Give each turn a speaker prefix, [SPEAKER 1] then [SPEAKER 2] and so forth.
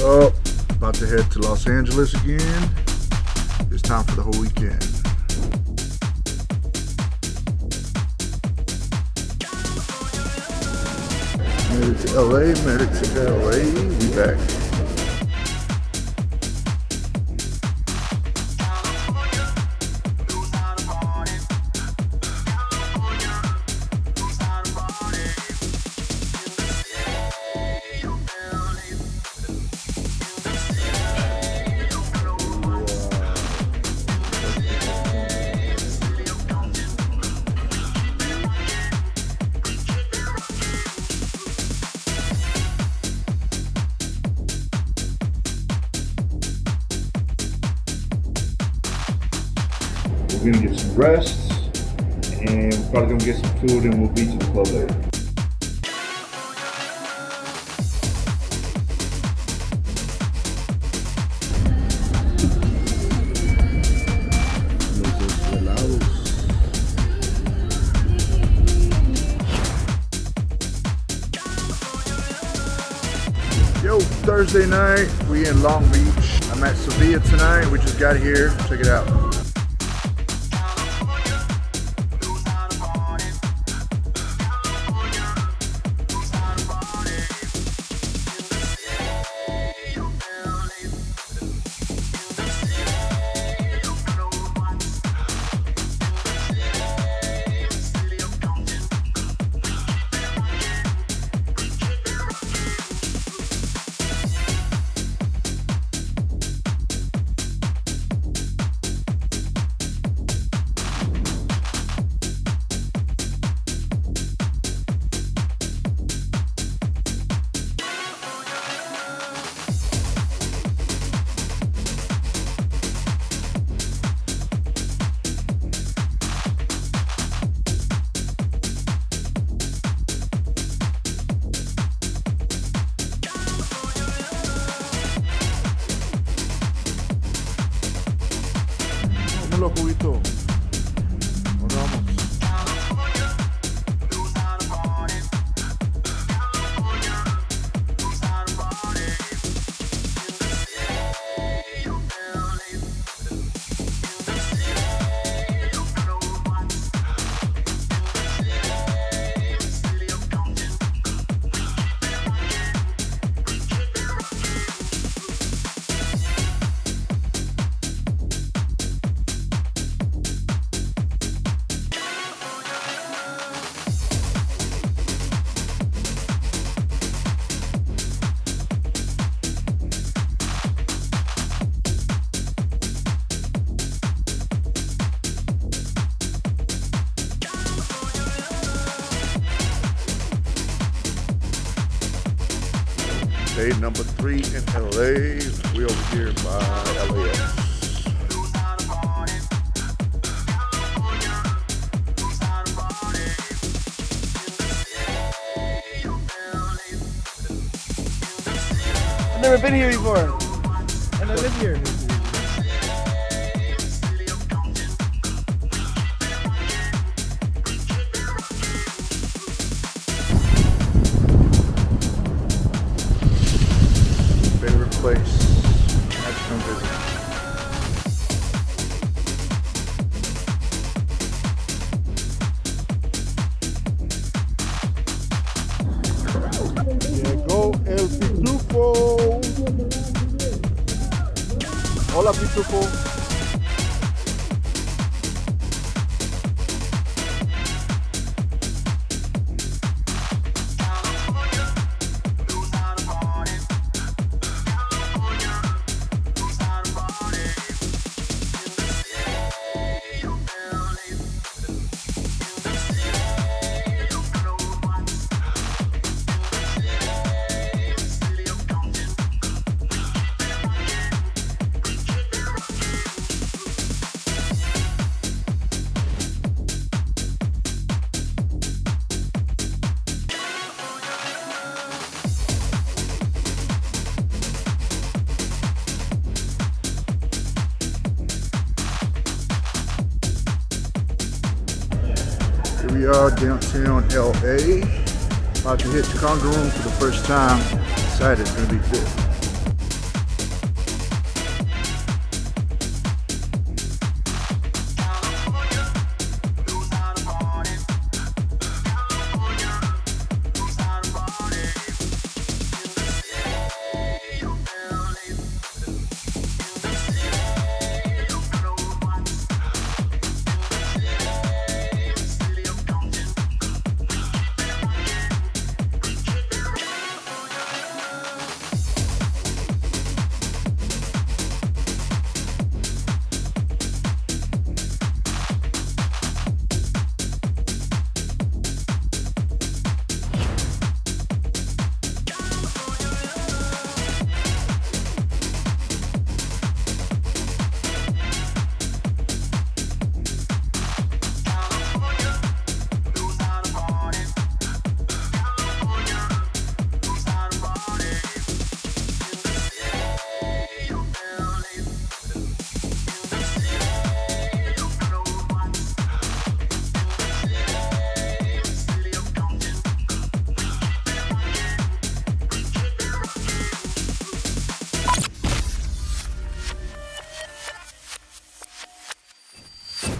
[SPEAKER 1] Oh, about to head to Los Angeles again. It's time for the whole weekend. Made it to LA, made it to LA. We back. We're gonna get some rest, and we're probably gonna get some food, and we'll be to the club later. Yo, Thursday night, we in Long Beach. I'm at Sevilla tonight. We just got here. Check it out. Los juguitos. Nos vamos. Day number 3 in LA. We over here by LAX.
[SPEAKER 2] I've never been here before, and I live here.
[SPEAKER 1] Favorite place. Let's come visit. Llegó el pitufo. Hola, pitufo. Here we are downtown LA. About to hit Conga Room for the first time. Excited, it's gonna be good.